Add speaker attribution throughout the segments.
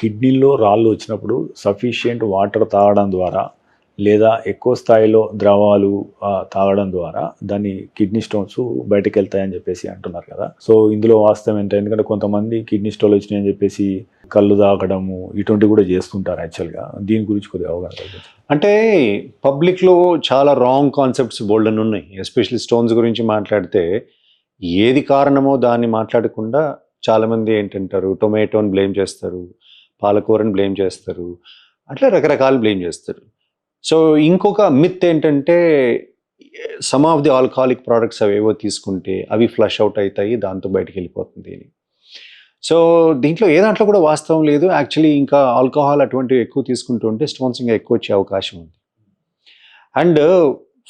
Speaker 1: కిడ్నీలో రాళ్ళు వచ్చినప్పుడు సఫిషియెంట్ వాటర్ తాగడం ద్వారా లేదా ఎక్కువ స్థాయిలో ద్రవాలు తాగడం ద్వారా దాన్ని కిడ్నీ స్టోన్స్ బయటకు వెళ్తాయని చెప్పేసి అంటున్నారు కదా. సో ఇందులో వాస్తవం ఏంటంటే, ఎందుకంటే కొంతమంది కిడ్నీ స్టోన్ వచ్చినాయని చెప్పేసి కళ్ళు తాగడము ఇటువంటివి కూడా చేస్తుంటారు. యాక్చువల్గా దీని గురించి కొద్దిగా అవగాహన.
Speaker 2: అంటే పబ్లిక్లో చాలా రాంగ్ కాన్సెప్ట్స్ బోల్డన్ ఉన్నాయి. ఎస్పెషల్లీ స్టోన్స్ గురించి మాట్లాడితే ఏది కారణమో దాన్ని మాట్లాడకుండా చాలామంది ఏంటంటారు, టొమాటోని బ్లేమ్ చేస్తారు, పాలకూరని బ్లేమ్ చేస్తారు, అట్లా రకరకాలు బ్లేమ్ చేస్తారు. సో ఇంకొక మిత్ ఏంటంటే, some of the alcoholic products అవేవో తీసుకుంటే అవి ఫ్లష్ అవుట్ అవుతాయి, దాంతో బయటికి వెళ్ళిపోతుంది అని. సో దీంట్లో ఏ దాంట్లో కూడా వాస్తవం లేదు. యాక్చువల్లీ ఇంకా ఆల్కహాల్ అటువంటివి ఎక్కువ తీసుకుంటూ ఉంటే స్టోన్స్ ఇంకా ఎక్కువ వచ్చే అవకాశం ఉంది. అండ్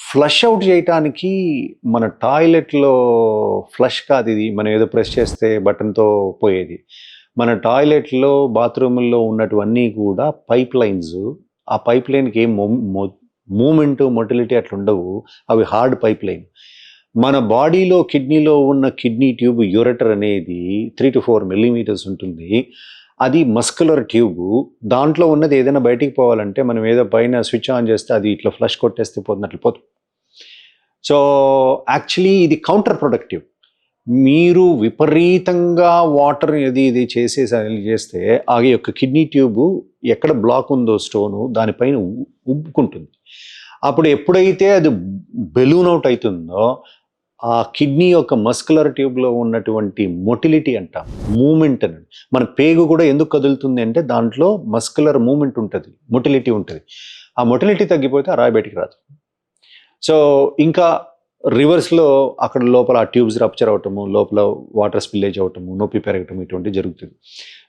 Speaker 2: ఫ్లష్ అవుట్ చేయటానికి మన టాయిలెట్లో ఫ్లష్ కాదు ఇది, మనం ఏదో ప్రెస్ చేస్తే బటన్తో పోయేది. మన టాయిలెట్లో బాత్రూముల్లో ఉన్నటువన్నీ కూడా పైప్ లైన్స్. ఆ పైప్ లైన్కి ఏం మూమెంట్ మొటిలిటీ అట్లా ఉండవు, అవి హార్డ్ పైప్ లైన్. మన బాడీలో కిడ్నీలో ఉన్న కిడ్నీ ట్యూబ్ యూరెటర్ అనేది 3 to 4 millimeters ఉంటుంది. అది మస్కులర్ ట్యూబు. దాంట్లో ఉన్నది ఏదైనా బయటికి పోవాలంటే మనం ఏదో పైన స్విచ్ ఆన్ చేస్తే అది ఇట్లా ఫ్లష్ కొట్టేస్తే పోతున్నట్లు పోతుంది. సో యాక్చువల్లీ ఇది కౌంటర్ ప్రొడక్టివ్. మీరు విపరీతంగా వాటర్ ఇది చేస్తే ఆ యొక్క కిడ్నీ ట్యూబ్ ఎక్కడ బ్లాక్ ఉందో స్టోను దానిపైన ఉబ్బుకుంటుంది. అప్పుడు ఎప్పుడైతే అది బెలూన్ అవుట్ అవుతుందో ఆ కిడ్నీ యొక్క మస్కులర్ ట్యూబ్లో ఉన్నటువంటి మొటిలిటీ అంటాం, మూమెంట్ అని. మన పేగు కూడా ఎందుకు కదులుతుంది అంటే దాంట్లో మస్కులర్ మూమెంట్ ఉంటుంది, మొటిలిటీ ఉంటుంది. ఆ మొటిలిటీ తగ్గిపోతే ఆ రాయి బయటికి రాదు. సో ఇంకా రివర్స్లో అక్కడ లోపల ఆ ట్యూబ్స్ రప్చర్ అవటము, లోపల వాటర్ స్పిల్లేజ్ అవటము, నొప్పి పెరగటం ఇటువంటివి జరుగుతుంది.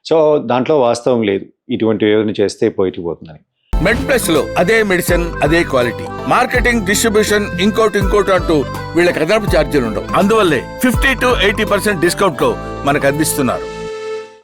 Speaker 2: సో దాంట్లో వాస్తవం లేదు, ఇటువంటి ఏదైనా చేస్తే పోతుందని.
Speaker 3: మెడ్ ప్లస్ లో అదే మెడిసిన్ అదే క్వాలిటీ, మార్కెటింగ్ డిస్ట్రిబ్యూషన్ ఇంకోటి అంటూ వీళ్ళకి అదనపు ఛార్జీలు ఉండవు. అందువల్లే 50 to 80% డిస్కౌంట్ లో మనకు అందిస్తున్నారు.